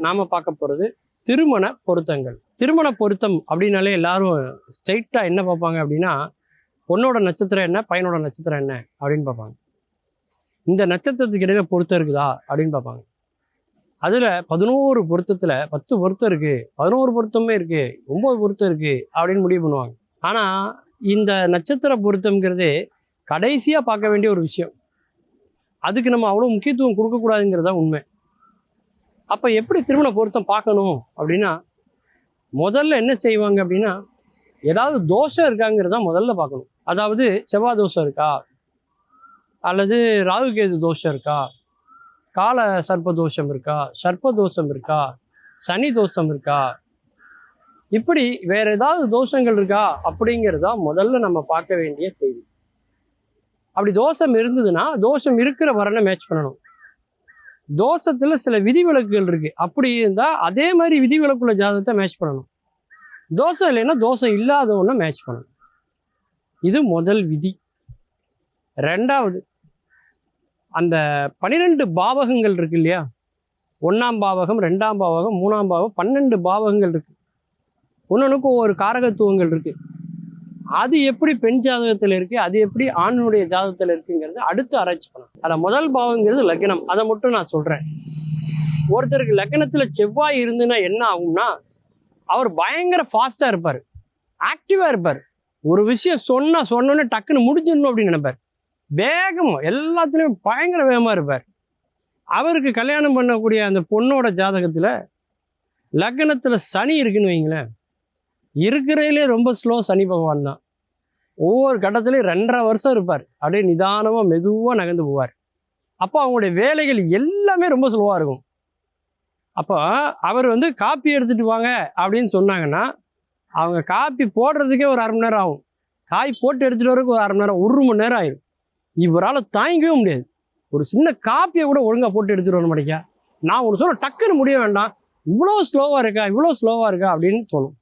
நாம பார்க்க போகிறது திருமண பொருத்தங்கள். திருமண பொருத்தம் அப்படின்னாலே எல்லாரும் ஸ்ட்ரைட்டாக என்ன பார்ப்பாங்க அப்படின்னா, பொண்ணோட நட்சத்திரம் என்ன, பையனோட நட்சத்திரம் என்ன அப்படின்னு பார்ப்பாங்க. இந்த நட்சத்திரத்துக்கு இடையில பொருத்தம் இருக்குதா அப்படின்னு பார்ப்பாங்க. அதில் 11 பொருத்தத்தில் 10 பொருத்தம் இருக்குது, 11 பொருத்தமே இருக்குது, 9 பொருத்தம் இருக்குது அப்படின்னு முடிவு பண்ணுவாங்க. ஆனால் இந்த நட்சத்திர பொருத்தம்ங்கிறது கடைசியாக பார்க்க வேண்டிய ஒரு விஷயம். அதுக்கு நம்ம அவ்வளோ முக்கியத்துவம் கொடுக்கக்கூடாதுங்கிறதா உண்மை. அப்போ எப்படி திருமண பொருத்தம் பார்க்கணும் அப்படின்னா, முதல்ல என்ன செய்வாங்க அப்படின்னா, ஏதாவது தோஷம் இருக்காங்கிறத முதல்ல பார்க்கணும். அதாவது செவ்வாய் தோஷம் இருக்கா, அல்லது ராகுகேது தோஷம் இருக்கா, கால சர்ப்ப தோஷம் இருக்கா, சர்ப்ப தோஷம் இருக்கா, சனி தோஷம் இருக்கா, இப்படி வேற ஏதாவது தோஷங்கள் இருக்கா அப்படிங்கிறதா முதல்ல நம்ம பார்க்க வேண்டிய செய்தி. அப்படி தோஷம் இருந்ததுன்னா தோஷம் இருக்கிற வரனை மேட்ச் பண்ணணும். தோஷத்துல சில விதிவிலக்குகள் இருக்கு, அப்படி இருந்தா அதே மாதிரி விதிவிலக்குள்ள ஜாதகத்தை மேட்ச் பண்ணணும். தோஷம் இல்லைன்னா தோஷம் இல்லாத ஒன்று மேட்ச் பண்ணணும். இது முதல் விதி. ரெண்டாவது, அந்த 12 பாவகங்கள் இருக்கு இல்லையா, 1ஆம் பாவகம், 2ஆம் பாவகம், 3ஆம் பாவகம், 12 பாவகங்கள் இருக்கு. ஒன்னொன்னுக்கும் ஒவ்வொரு காரகத்துவங்கள் இருக்கு. அது எப்படி பெண் ஜாதகத்தில் இருக்கு, அது எப்படி ஆணுடைய ஜாதகத்தில் இருக்குங்கிறது அடுத்து ஆராய்ச்சி பண்ணணும். அதில் முதல் பாவங்கிறது லக்னம். அதை மட்டும் நான் சொல்றேன். ஒருத்தருக்கு லக்னத்துல செவ்வாய் இருந்துன்னா என்ன ஆகும்னா, அவர் பயங்கர ஃபாஸ்டா இருப்பார், ஆக்டிவா இருப்பார். ஒரு விஷயம் சொன்னோன்னே டக்குன்னு முடிஞ்சிடணும் அப்படின்னு நினைப்பார். வேகம் எல்லாத்துலேயும் பயங்கர வேகமாக இருப்பார். அவருக்கு கல்யாணம் பண்ணக்கூடிய அந்த பொண்ணோட ஜாதகத்தில் லக்னத்தில் சனி இருக்குன்னு வைங்களேன், இருக்கிறதுலே ரொம்ப ஸ்லோ சனி பகவான் தான். ஒவ்வொரு கட்டத்துலேயும் 2.5 வருஷம் இருப்பார், அப்படியே நிதானமாக மெதுவாக நகர்ந்து போவார். அப்போ அவங்களுடைய வேலைகள் எல்லாமே ரொம்ப ஸ்லோவாக இருக்கும். அப்போ அவர் காப்பி எடுத்துகிட்டு வாங்க அப்படின்னு சொன்னாங்கன்னா, அவங்க காப்பி போடுறதுக்கே ஒரு 1/2 மணி நேரம் ஆகும், காய் போட்டு எடுத்துகிட்டு வரதுக்கு ஒரு 1/2 மணி நேரம், 1 மணி நேரம் ஆயிடும். இவரால் தாங்கிக்கவே முடியாது. ஒரு சின்ன காப்பியை கூட ஒழுங்காக போட்டு எடுத்துகிட்டு வர மாட்டேங்க. நான் ஒன்று சொல்ல டக்குன்னு முடிய வேண்டாம், இவ்வளோ ஸ்லோவாக இருக்கா அப்படின்னு தோணும்.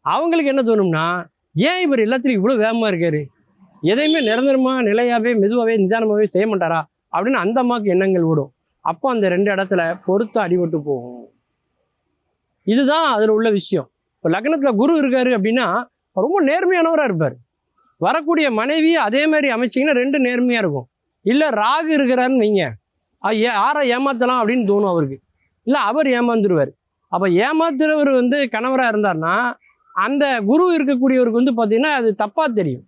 அவங்களுக்கு என்ன தோணும்னா, ஏன் இவர் எல்லாத்துலையும் இவ்வளோ வேகமாக இருக்காரு, எதையுமே நிரந்தரமாக நிலையாகவே மெதுவாகவே நிதானமாகவே செய்ய மாட்டாரா அப்படின்னு அந்த அம்மாவுக்கு எண்ணங்கள் ஓடும். அப்போ அந்த 2 இடத்துல பொருத்தம் அடிபட்டு போகும். இதுதான் அதில் உள்ள விஷயம். இப்போ லக்னத்தில் குரு இருக்காரு அப்படின்னா ரொம்ப நேர்மையானவராக இருப்பார். வரக்கூடிய மனைவி அதே மாதிரி அமைச்சிங்கன்னா 2 நேர்மையாக இருக்கும். இல்லை ராகு இருக்கிறாருன்னு வைங்க, யாரை ஏமாற்றலாம் அப்படின்னு தோணும் அவருக்கு. இல்லை அவர் ஏமாந்துருவார். அப்போ ஏமாத்துறவர் கணவராக இருந்தார்னா, அந்த குரு இருக்கக்கூடியவருக்கு பார்த்தீங்கன்னா அது தப்பாக தெரியும்.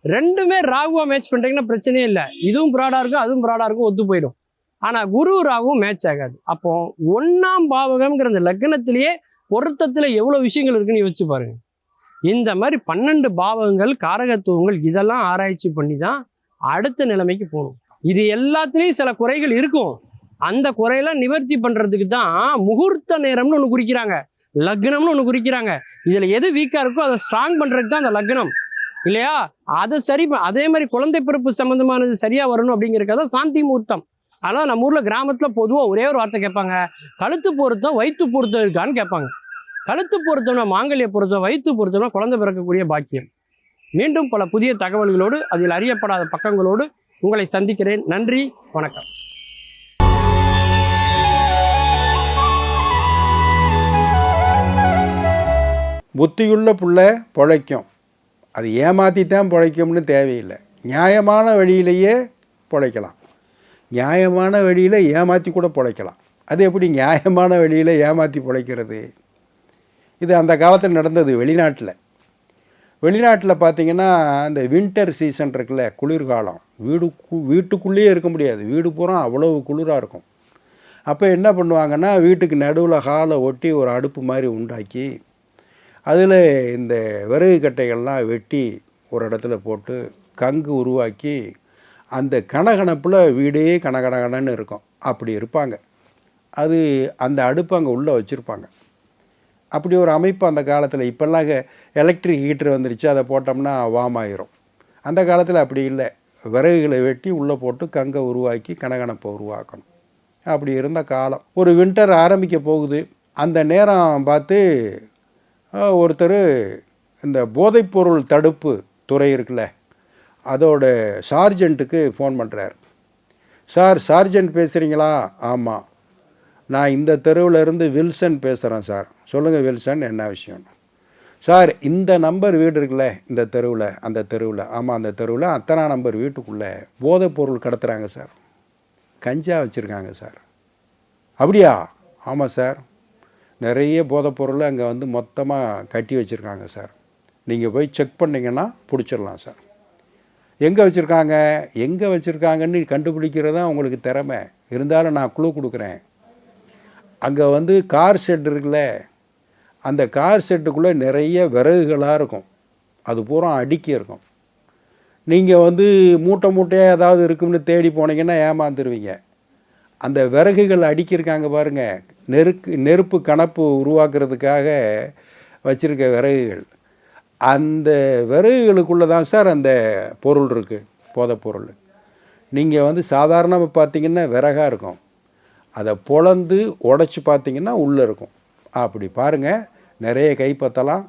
2மே ராகுவா மேட்ச் பண்ணிட்டீங்கன்னா பிரச்சனையே இல்லை. இதுவும் ப்ராடாக இருக்கும், அதுவும் ப்ராடாக இருக்கும், ஒத்து போயிடும். ஆனால் குரு ராகுவும் மேட்ச் ஆகாது. அப்போ 1ஆம் பாவகம்ங்கிற அந்த லக்னத்திலேயே பொருத்தத்தில் எவ்வளோ விஷயங்கள் இருக்குன்னு யோசிச்சு பாருங்க. இந்த மாதிரி 12 பாவகங்கள், காரகத்துவங்கள், இதெல்லாம் ஆராய்ச்சி பண்ணி தான் அடுத்த நிலைமைக்கு போகணும். இது எல்லாத்துலேயும் சில குறைகள் இருக்கும். அந்த குறையெல்லாம் நிவர்த்தி பண்ணுறதுக்கு தான் முகூர்த்த நேரம்னு ஒன்று குறிக்கிறாங்க, லக்னம்னு ஒன்று குறிக்கிறாங்க. இதில் எது வீக்காக இருக்கோ அதை ஸ்ட்ராங் பண்ணுறதுக்கு தான் அந்த லக்னம் இல்லையா. அதை சரி அதே மாதிரி குழந்தை பிறப்பு சம்மந்தமானது சரியாக வரணும் அப்படிங்கிறதுக்காக தான் சாந்தி முகூர்த்தம். ஆனால் நம்ம ஊரில் கிராமத்தில் பொதுவாக ஒரே ஒரு வார்த்தை கேட்பாங்க, கழுத்து பொருத்தம் வயிற்று பொருத்தம் இருக்கான்னு கேட்பாங்க. கழுத்து பொருத்தம்னா மாங்கல்ய பொருத்தம், வயிற்று பொருத்தம்னா குழந்தை பிறக்கக்கூடிய பாக்கியம். மீண்டும் பல புதிய தகவல்களோடு, அதில் அறியப்படாத பக்கங்களோடு உங்களை சந்திக்கிறேன். நன்றி, வணக்கம். புத்தியுள்ள புள்ள பிழைக்கும், அது ஏமாற்றித்தான் பிழைக்கும்னு தேவையில்லை. நியாயமான வழியிலேயே பிழைக்கலாம், நியாயமான வழியில் ஏமாற்றி கூட பிழைக்கலாம். அது எப்படி நியாயமான வழியில் ஏமாற்றி பிழைக்கிறது? இது அந்த காலத்தில் நடந்தது வெளிநாட்டில் பார்த்திங்கன்னா, இந்த வின்டர் சீசன் இருக்குல்ல, குளிர்காலம், வீட்டுக்குள்ளேயே இருக்க முடியாது, வீடு பூரா அவ்வளவு குளிராக இருக்கும். அப்போ என்ன பண்ணுவாங்கன்னா, வீட்டுக்கு நடுவில் ஹாலை ஒட்டி ஒரு அடுப்பு மாதிரி உண்டாக்கி, அதில் இந்த விறகு கட்டைகள்லாம் வெட்டி ஒரு இடத்துல போட்டு கங்கு உருவாக்கி, அந்த கணகணப்பில் வீடே கணகணகணன்னு இருக்கும். அப்படி இருப்பாங்க. அது அந்த அடுப்பு அங்கே உள்ளே வச்சுருப்பாங்க. அப்படி ஒரு அமைப்பு அந்த காலத்தில். இப்போல்லாம் எலக்ட்ரிக் ஹீட்டர் வந்துருச்சு, அதை போட்டோம்னா வார்ம் ஆயிரும். அந்த காலத்தில் அப்படி இல்லை, விறகுகளை வெட்டி உள்ளே போட்டு கங்கை உருவாக்கி கணகணப்பை உருவாக்கணும். அப்படி இருந்த காலம். ஒரு வின்டர் ஆரம்பிக்க போகுது. அந்த நேரம் பார்த்து ஒருத்தர் இந்த போதைப்பொருள் தடுப்பு துறை இருக்குல்ல, அதோட சார்ஜெண்ட்டுக்கு ஃபோன் பண்ணுறார். சார், சார்ஜெண்ட் பேசுகிறீங்களா? ஆமாம். நான் இந்த தெருவில் இருந்து வில்சன் பேசுகிறேன் சார். சொல்லுங்கள் வில்சன், என்ன விஷயம்? சார், இந்த நம்பர் வீடு இருக்குல்ல, இந்த தெருவில், அந்த தெருவில், ஆமாம் அந்த தெருவில் அத்தனை நம்பர் வீட்டுக்குள்ளே போதைப் பொருள் கடத்துகிறாங்க சார், கஞ்சா வச்சுருக்காங்க சார். அப்படியா? ஆமாம் சார், நிறைய போதைப் பொருள் அங்கே வந்து மொத்தமாக கட்டி வச்சுருக்காங்க சார். நீங்கள் போய் செக் பண்ணிங்கன்னா பிடிச்சிடலாம் சார். எங்கே வச்சுருக்காங்க, எங்கே வச்சுருக்காங்கன்னு கண்டுபிடிக்கிறது தான் உங்களுக்கு திறமை. இருந்தாலும் நான் குழு கொடுக்குறேன். அங்கே வந்து கார் ஷெட் இருக்குல்ல, அந்த கார் ஷெட்டுக்குள்ளே நிறைய விறகுகளாக இருக்கும். அது பூரா அடுக்கி இருக்கும். நீங்கள் வந்து மூட்டை மூட்டையாக ஏதாவது இருக்கும்னு தேடி போனீங்கன்னா ஏமாந்துருவீங்க. அந்த விறகுகள் அடுக்கியிருக்காங்க பாருங்கள், நெருப்பு கணப்பு உருவாக்குறதுக்காக வச்சுருக்க விறகுகள். அந்த விறகுகளுக்குள்ளே தான் சார் அந்த பொருள் இருக்குது, போதைப் பொருள். நீங்கள் வந்து சாதாரணமாக பார்த்தீங்கன்னா விறகாக இருக்கும், அதை பொளந்து உடச்சி பார்த்தீங்கன்னா உள்ளே இருக்கும். அப்படி பாருங்கள், நிறைய கைப்பற்றலாம்,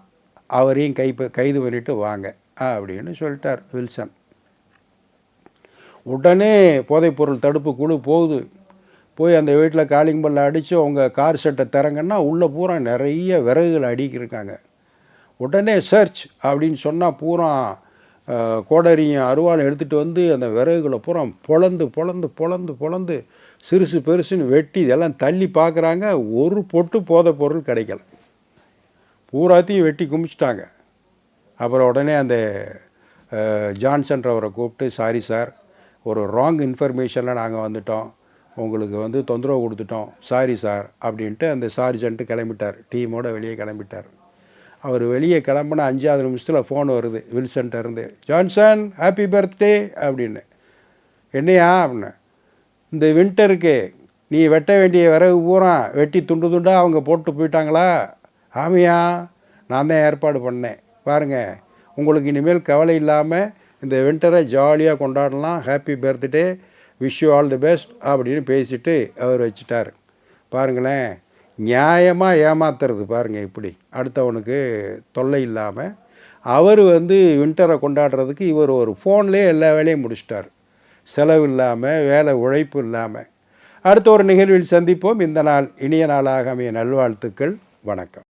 அவரையும் கைது பண்ணிவிட்டு வாங்க அப்படின்னு சொல்லிட்டார் வில்சன். உடனே போதைப்பொருள் தடுப்பு குழு போகுது. போய் அந்த வீட்டில் காலிங் பெல்ல அடித்து உங்கள் கார் செட்டை திறங்கன்னா உள்ளே பூரா நிறைய விறகுகள் அடுக்கியிருக்காங்க. உடனே சர்ச் அப்படின்னு சொன்னால் பூரா கோடரியும் அருவாள் எடுத்துகிட்டு வந்து அந்த விறகுகளை பூரா பொளந்து பொளந்து பொளந்து பொளந்து சிறுசு பெருசுன்னு வெட்டி இதெல்லாம் தள்ளி பார்க்குறாங்க. ஒரு பொட்டு போதைப் பொருள் கிடைக்கல. பூராத்தையும் வெட்டி குமிச்சிட்டாங்க. அப்புறம் உடனே அந்த ஜான்சன்றவரை கூப்பிட்டு, சாரி சார், ஒரு ராங் இன்ஃபர்மேஷனில் நாங்கள் வந்துட்டோம், உங்களுக்கு வந்து தொந்தரவு கொடுத்துட்டோம், சாரி சார் அப்படின்ட்டு அந்த சார்ஜென்ட்டு கிளம்பிட்டார். டீமோடு வெளியே கிளம்பிட்டார். அவர் வெளியே கிளம்புனா 5வது நிமிஷத்தில் ஃபோன் வருது வில்சன்ட்ட இருந்து. ஜான்சன், ஹாப்பி பர்த்டே அப்படின்னு. என்னையா அப்படின்னு. இந்த வின்டருக்கு நீ வெட்ட வேண்டிய விறகு பூரா வெட்டி துண்டு துண்டாக அவங்க போட்டு போயிட்டாங்களா? ஆமையா, நான் தான் ஏற்பாடு பண்ணேன். பாருங்கள், உங்களுக்கு இனிமேல் கவலை இல்லாமல் இந்த வின்டரை ஜாலியாக கொண்டாடலாம். Happy birthday, wish you all the best அப்படின்னு பேசிட்டு அவர் வச்சுட்டார். பாருங்களேன், நியாயமாக ஏமாத்துறது பாருங்கள் இப்படி. அடுத்தவனுக்கு தொல்லை இல்லாமல் அவர் வந்து வின்டரை கொண்டாடுறதுக்கு இவர் ஒரு ஃபோன்லேயே எல்லா வேலையும் முடிச்சிட்டார். செலவு இல்லாமல், வேலை உழைப்பு இல்லாமல். அடுத்த ஒரு நிகழ்வில் சந்திப்போம். இந்த நாள் இனிய நாளாக அமைய நல்வாழ்த்துக்கள். வணக்கம்.